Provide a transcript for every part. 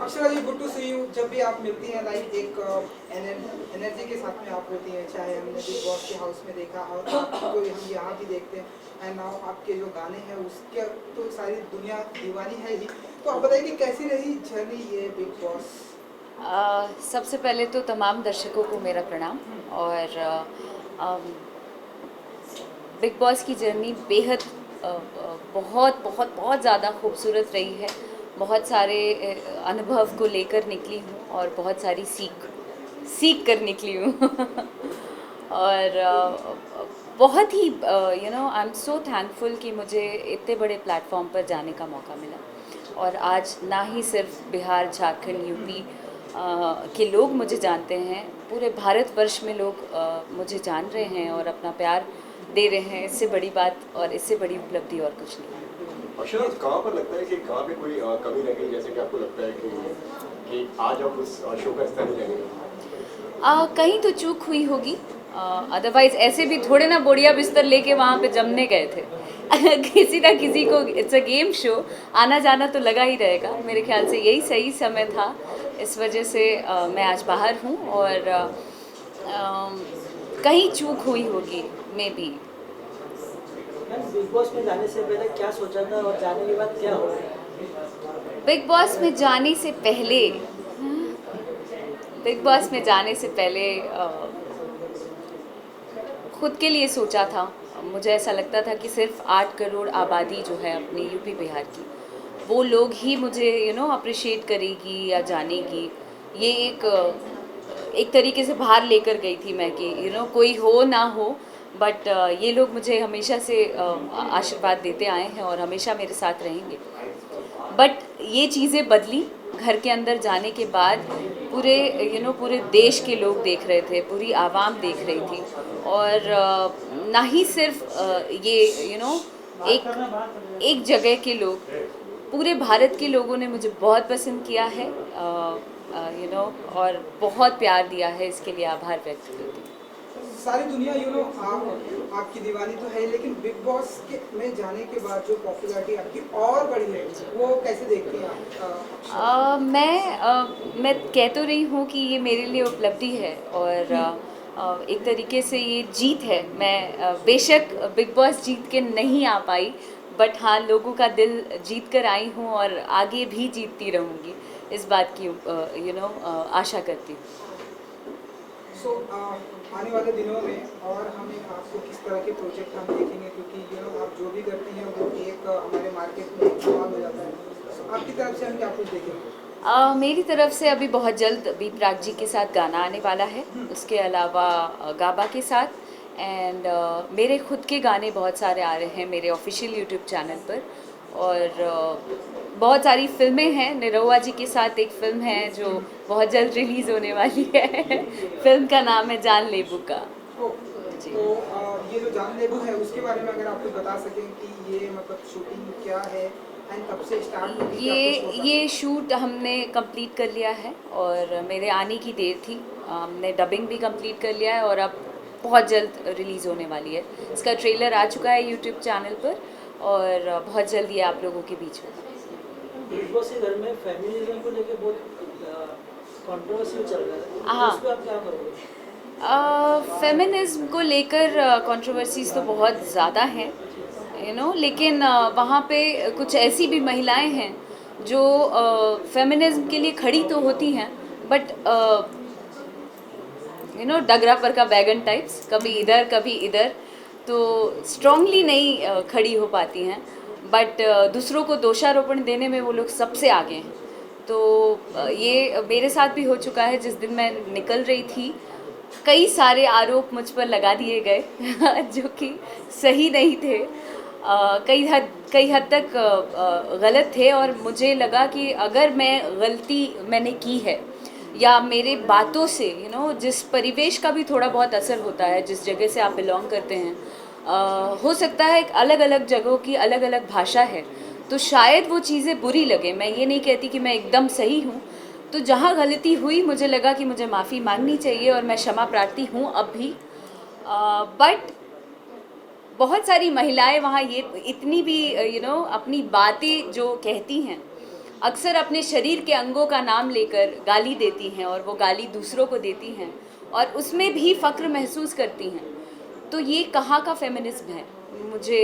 Akshara ji, good to see you. जब भी आप मिलती हैं लाइक एक एनर्जी के साथ में आप होती हैं, चाहे हमने बिग बॉस के हाउस में देखा और आपको हम यहाँ भी देखते हैं एंड नाउ आपके जो गाने हैं उसके तो सारी दुनिया दीवानी है ही। तो आप बताइए कि कैसी रही जर्नी ये बिग बॉस? सबसे पहले तो तमाम दर्शकों को मेरा प्रणाम। और बिग बॉस की जर्नी बेहद बहुत बहुत बहुत ज़्यादा खूबसूरत रही है। बहुत सारे अनुभव को लेकर निकली हूँ और बहुत सारी सीख सीख कर निकली हूँ और बहुत ही आई एम सो थैंकफुल कि मुझे इतने बड़े प्लेटफॉर्म पर जाने का मौका मिला। और आज ना ही सिर्फ बिहार, झारखंड, यूपी के लोग मुझे जानते हैं, पूरे भारतवर्ष में लोग मुझे जान रहे हैं और अपना प्यार दे रहे हैं। इससे बड़ी बात और इससे बड़ी उपलब्धि और कुछ नहीं। अक्षरा, कहाँ पर लगता है कि कहाँ पे कोई कमी रह गई, जैसे कि आपको लगता है कि आज आप उस शो का हिस्सा नहीं रहेंगे? कहीं तो चूक हुई होगी, अदरवाइज ऐसे भी थोड़े ना बोड़िया बिस्तर लेके वहाँ पे जमने गए थे किसी ना किसी को, इट्स अ गेम शो, आना जाना तो लगा ही रहेगा। मेरे ख्याल से यही सही समय था, इस वजह से मैं आज बाहर हूँ और कहीं चूक हुई होगी मे बी। बिग बॉस में जाने से पहले क्या सोचा था और जाने के बाद क्या हुआ? बिग बॉस में जाने से पहले बिग बॉस में जाने से पहले खुद के लिए सोचा था। मुझे ऐसा लगता था कि सिर्फ 8 करोड़ आबादी जो है अपनी यूपी बिहार की, वो लोग ही मुझे अप्रिशिएट करेगी या जानेगी। ये एक तरीके से बाहर लेकर गई थी मैं कि कोई हो ना हो, बट ये लोग मुझे हमेशा से आशीर्वाद देते आए हैं और हमेशा मेरे साथ रहेंगे। बट ये चीज़ें बदली घर के अंदर जाने के बाद। पूरे पूरे देश के लोग देख रहे थे, पूरी आवाम देख रही थी। और ना ही सिर्फ ये एक जगह के लोग, पूरे भारत के लोगों ने मुझे बहुत पसंद किया है और बहुत प्यार दिया है। इसके लिए आभार व्यक्त करती हूँ। सारी दुनिया आपकी दीवानी तो है, लेकिन बिग बॉस के में जाने के बाद जो पॉपुलैरिटी आपकी और बढ़ी है वो कैसे देखती हैं आप? मैं कह तो रही हूँ कि ये मेरे लिए उपलब्धि है और एक तरीके से ये जीत है। मैं बेशक बिग बॉस जीत के नहीं आ पाई, बट हाँ, लोगों का दिल जीत कर आई हूँ और आगे भी जीतती रहूँगी, इस बात की आशा करती हूँ। सो आने वाले दिनों में और हमें आपको किस तरह के प्रोजेक्ट हम देखेंगे, क्योंकि आप जो भी करती हैं वो एक हमारे मार्केट में एक सवाल हो जाता है। So, आपकी तरफ से हम क्या कुछ देखेंगे? मेरी तरफ से अभी बहुत जल्द बी प्राक जी के साथ गाना आने वाला है, उसके अलावा गाबा के साथ, एंड मेरे खुद के गाने बहुत सारे आ रहे हैं मेरे ऑफिशियल यूट्यूब चैनल पर। और बहुत सारी फिल्में हैं। निरहुआ जी के साथ एक फ़िल्म है जो बहुत जल्द रिलीज़ होने वाली है फिल्म का नाम है जान लेबू का। जी। तो ये जो जान लेबू है उसके बारे में अगर आप कुछ बता सकें कि ये मतलब शूटिंग क्या है एंड कब से स्टार्ट होगी, क्या कुछ होगा? ये शूट हमने कंप्लीट कर लिया है और मेरे आने की देर थी। हमने डबिंग भी कंप्लीट कर लिया है और अब बहुत जल्द रिलीज़ होने वाली है। इसका ट्रेलर आ चुका है यूट्यूब चैनल पर और बहुत जल्द ये आप लोगों के बीच में। बिग बॉस के घर में फेमिनिज्म को लेकर बहुत कंट्रोवर्सी चल रहा है, हाँ। तो उस पर आप क्या करोगे? फेमिनिज्म को लेकर कंट्रोवर्सीज तो बहुत ज़्यादा हैं, लेकिन वहाँ पे कुछ ऐसी भी महिलाएं हैं जो फेमिनिज्म के लिए खड़ी तो होती हैं, बट डगरा पर का बैगन टाइप्स, कभी इधर कभी इधर, तो स्ट्रांगली नहीं खड़ी हो पाती हैं। बट दूसरों को दोषारोपण देने में वो लोग सबसे आगे हैं। तो ये मेरे साथ भी हो चुका है। जिस दिन मैं निकल रही थी, कई सारे आरोप मुझ पर लगा दिए गए जो कि सही नहीं थे, कई हद तक गलत थे। और मुझे लगा कि अगर गलती मैंने की है या मेरे बातों से जिस परिवेश का भी थोड़ा बहुत असर होता है, जिस जगह से आप बिलोंग करते हैं, हो सकता है अलग अलग जगहों की अलग अलग भाषा है, तो शायद वो चीज़ें बुरी लगे। मैं ये नहीं कहती कि मैं एकदम सही हूँ। तो जहाँ गलती हुई मुझे लगा कि मुझे माफ़ी मांगनी चाहिए और मैं क्षमा प्रार्थी हूँ अब भी। बट बहुत सारी महिलाएं वहाँ ये इतनी भी अपनी बातें जो कहती हैं अक्सर अपने शरीर के अंगों का नाम लेकर गाली देती हैं और वो गाली दूसरों को देती हैं और उसमें भी फ़ख्र महसूस करती हैं, तो ये कहाँ का फेमिनिज्म है, मुझे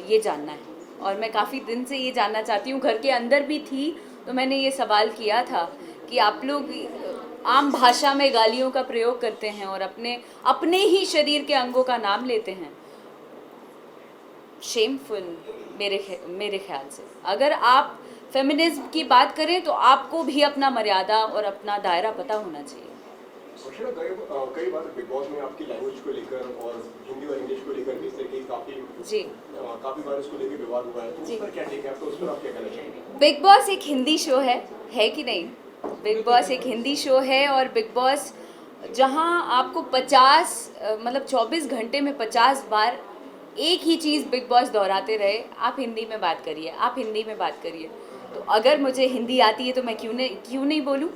ये जानना है। और मैं काफ़ी दिन से ये जानना चाहती हूँ, घर के अंदर भी थी तो मैंने ये सवाल किया था कि आप लोग आम भाषा में गालियों का प्रयोग करते हैं और अपने ही शरीर के अंगों का नाम लेते हैं। शेमफुल मेरे ख्याल से। अगर आप फेमिनिज्म की बात करें तो आपको भी अपना मर्यादा और अपना दायरा पता होना चाहिए। अक्षरा, कई बार बिग बॉस में आपकी लैंग्वेज को लेकर और हिंदी और इंग्लिश को लेकर भी इस तरह की काफी बार इसको लेकर विवाद हुआ है, तो उस पर क्या टेक है आपका, उस पर आप क्या कहना चाहेंगे? बिग बॉस एक हिंदी शो है कि नहीं? बिग बॉस एक हिंदी शो है और बिग बॉस जहां आपको 24 घंटे में 50 बार एक ही चीज़ बिग बॉस दोहराते रहे, आप हिंदी में बात करिए, तो अगर मुझे हिंदी आती है तो मैं क्यों नहीं बोलूं?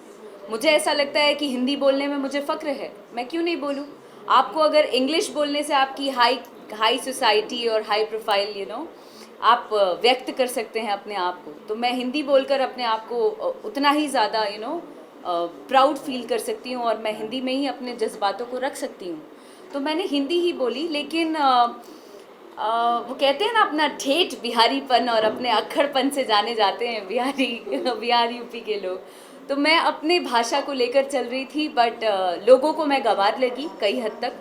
मुझे ऐसा लगता है कि हिंदी बोलने में मुझे फ़ख्र है, मैं क्यों नहीं बोलूं? आपको अगर इंग्लिश बोलने से आपकी हाई सोसाइटी और हाई प्रोफाइल आप व्यक्त कर सकते हैं अपने आप को, तो मैं हिंदी बोलकर अपने आप को उतना ही ज़्यादा प्राउड फील कर सकती हूँ और मैं हिंदी में ही अपने जज्बातों को रख सकती हूँ। तो मैंने हिंदी ही बोली, लेकिन वो कहते हैं ना, अपना ठेठ बिहारीपन और अपने अक्खड़पन से जाने जाते हैं बिहार यूपी के लोग। तो मैं अपने भाषा को लेकर चल रही थी, बट लोगों को मैं गंवार लगी कई हद तक।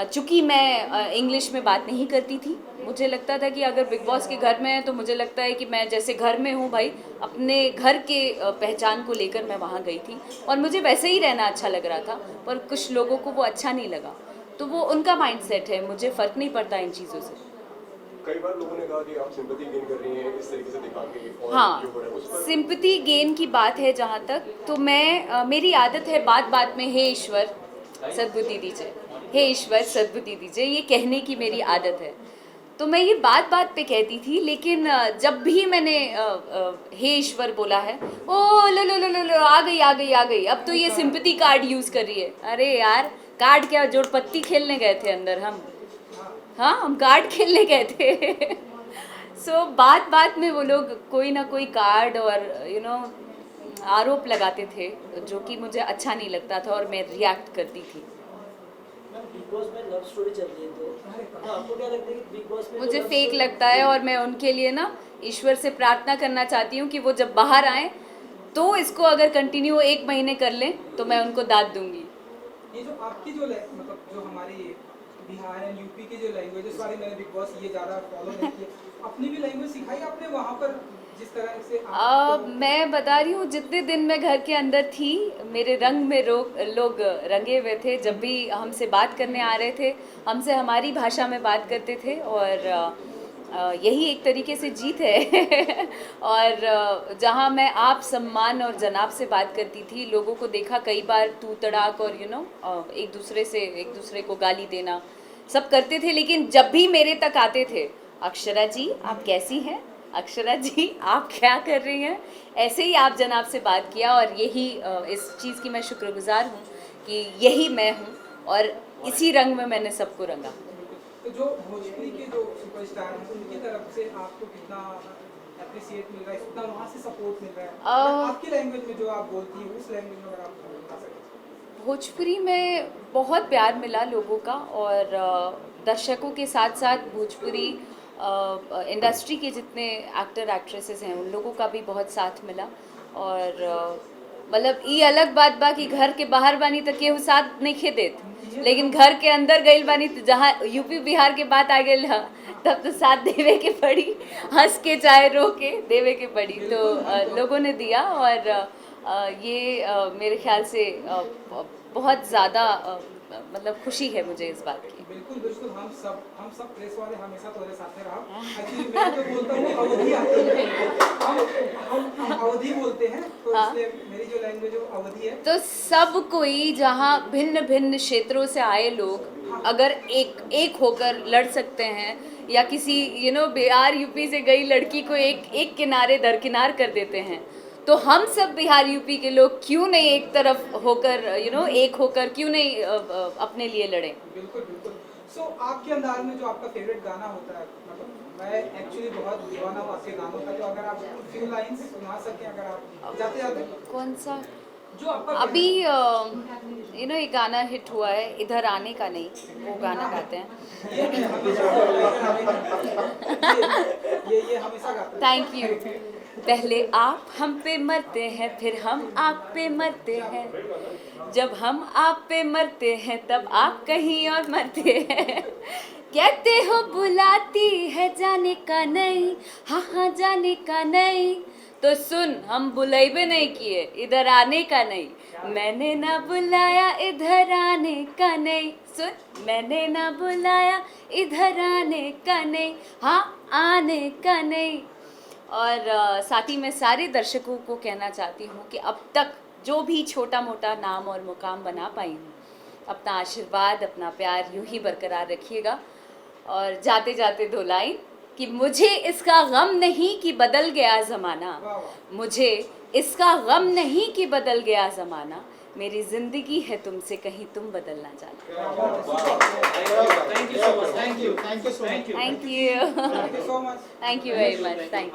चूँकि मैं इंग्लिश में बात नहीं करती थी, मुझे लगता था कि अगर बिग बॉस के घर में है तो मुझे लगता है कि मैं जैसे घर में हूँ भाई, अपने घर के पहचान को लेकर मैं वहाँ गई थी और मुझे वैसे ही रहना अच्छा लग रहा था, पर कुछ लोगों को वो अच्छा नहीं लगा, तो वो उनका माइंडसेट है, मुझे फ़र्क नहीं पड़ता इन चीज़ों से। कई बार लोगों ने कहा कि आप सिंपैथी गेन कर रही हैं इस तरीके से दिखा के, और हाँ, जो हो रहा है उस पर सिंपैथी गेन की बात है जहाँ तक, तो मैं मेरी आदत है बात में हे ईश्वर सद्बुद्धि दीजिए, हे ईश्वर सद्बुद्धि दीजिए, ये कहने की मेरी आदत है। तो मैं ये बात पे कहती थी, लेकिन जब भी मैंने हे ईश्वर बोला है, ओ लो आ गई, अब तो ये सिंपैथी कार्ड यूज़ कर रही है। अरे यार, कार्ड क्या, जोड़पत्ती खेलने गए थे अंदर हम कार्ड खेलने गए थे। सो बात में वो लोग कोई ना कोई कार्ड और आरोप लगाते थे, जो कि मुझे अच्छा नहीं लगता था और मैं रिएक्ट करती थी। बिग बॉस में लव स्टोरी चल रही है, तो आपको क्या लगता है कि बिग बॉस में मुझे फेक लगता है और मैं उनके लिए ना ईश्वर से प्रार्थना करना चाहती हूँ कि वो जब बाहर आए तो इसको अगर कंटिन्यू 1 महीने कर लें तो मैं उनको दाद दूंगी। ये जो आपकी मतलब जो हमारी बिहार एंड यूपी की जो लैंग्वेज सारी, मैंने बिग बॉस ये ज़्यादा फॉलो नहीं किया, अपनी भी लैंग्वेज सिखाई आपने वहाँ पर जिस तरह से मैं बता रही हूँ, जितने दिन मैं घर के अंदर थी मेरे रंग में लोग रंगे हुए थे। जब भी हमसे बात करने आ रहे थे, हमसे हमारी भाषा में बात करते थे और यही एक तरीके से जीत है। और जहाँ मैं आप, सम्मान और जनाब से बात करती थी, लोगों को देखा कई बार तू तड़ाक और एक दूसरे को गाली देना सब करते थे, लेकिन जब भी मेरे तक आते थे, अक्षरा जी आप कैसी हैं, अक्षरा जी आप क्या कर रही हैं, ऐसे ही आप जनाब से बात किया। और यही इस चीज़ की मैं शुक्रगुजार हूँ कि यही मैं हूँ और इसी रंग में मैंने सबको रंगा। तो जो भोजपुरी के जो सुपरस्टार हैं उनकी तरफ से आपको कितना अप्रिसिएट मिल रहा है, कितना वहाँ से सपोर्ट मिल रहा है आपकी लैंग्वेज में जो आप बोलती हैं उस लैंग्वेज में, अगर आप बता सकें? भोजपुरी में बहुत प्यार मिला लोगों का और दर्शकों के साथ साथ भोजपुरी इंडस्ट्री के जितने एक्टर एक्ट्रेसेस हैं उन लोगों का भी बहुत साथ मिला। और मतलब ये अलग बात बा कि घर के बाहर बानी तक केहू साथ नहीं खे देत, लेकिन घर के अंदर गइल बानी तो जहाँ यूपी बिहार के बात आ गई तब तो साथ देवे के पड़ी, हंस के चाहे रो के देवे के पड़ी। तो लोगों ने दिया और ये मेरे ख्याल से बहुत ज़्यादा मतलब खुशी है मुझे इस बात की। बिल्कुल हम सब प्रेस वाले हमेशा तुम्हारे साथ रहा। एक्चुअली मैं तो बोलता हूँ अवधी आती है, हम अवधी बोलते हैं, तो इसलिए मेरी जो लैंग्वेज है वो अवधी है। तो सब कोई जहाँ भिन्न भिन्न क्षेत्रों से आए लोग अगर एक होकर लड़ सकते हैं, या किसी बिहार यूपी से गई लड़की को एक किनारे दरकिनार कर देते हैं, तो हम सब बिहार यूपी के लोग क्यों नहीं एक तरफ होकर एक होकर क्यों नहीं अपने लिए लड़ें। बिल्कुल। सो आपके अंदाज में जो आपका फेवरेट गाना होता है, मतलब मैं एक्चुअली बहुत दीवाना हूँ आपके गानों का, तो अगर आप फ्यू लाइंस सुना सकें, अगर आप जाते जाते कौन सा? जो आपका अभी ये गाना हिट हुआ है, इधर आने का नहीं, वो गाना गाते हैं। ये हमेशा गाते हैं। Thank you. पहले आप हम पे मरते हैं, फिर हम आप पे मरते हैं। जब हम आप पे मरते हैं तब आप कहीं और मरते हैं। कहते हो बुलाती है जाने का नहीं, हाँ हाँ जाने का नहीं। तो सुन, हम बुलाइबे नहीं किए, इधर आने का नहीं। मैंने ना बुलाया इधर आने का नहीं। सुन, मैंने ना बुलाया इधर आने का नहीं, हाँ आने का नहीं। और साथ ही मैं सारे दर्शकों को कहना चाहती हूँ कि अब तक जो भी छोटा मोटा नाम और मुकाम बना पाई हूँ, अपना आशीर्वाद, अपना प्यार यूं ही बरकरार रखिएगा। और जाते जाते 2 लाइन कि मुझे इसका गम नहीं कि बदल गया ज़माना, मुझे इसका गम नहीं कि बदल गया ज़माना। मेरी ज़िंदगी है तुमसे, कहीं तुम बदलना जाना। Thank you so much. Thank you very much. Thank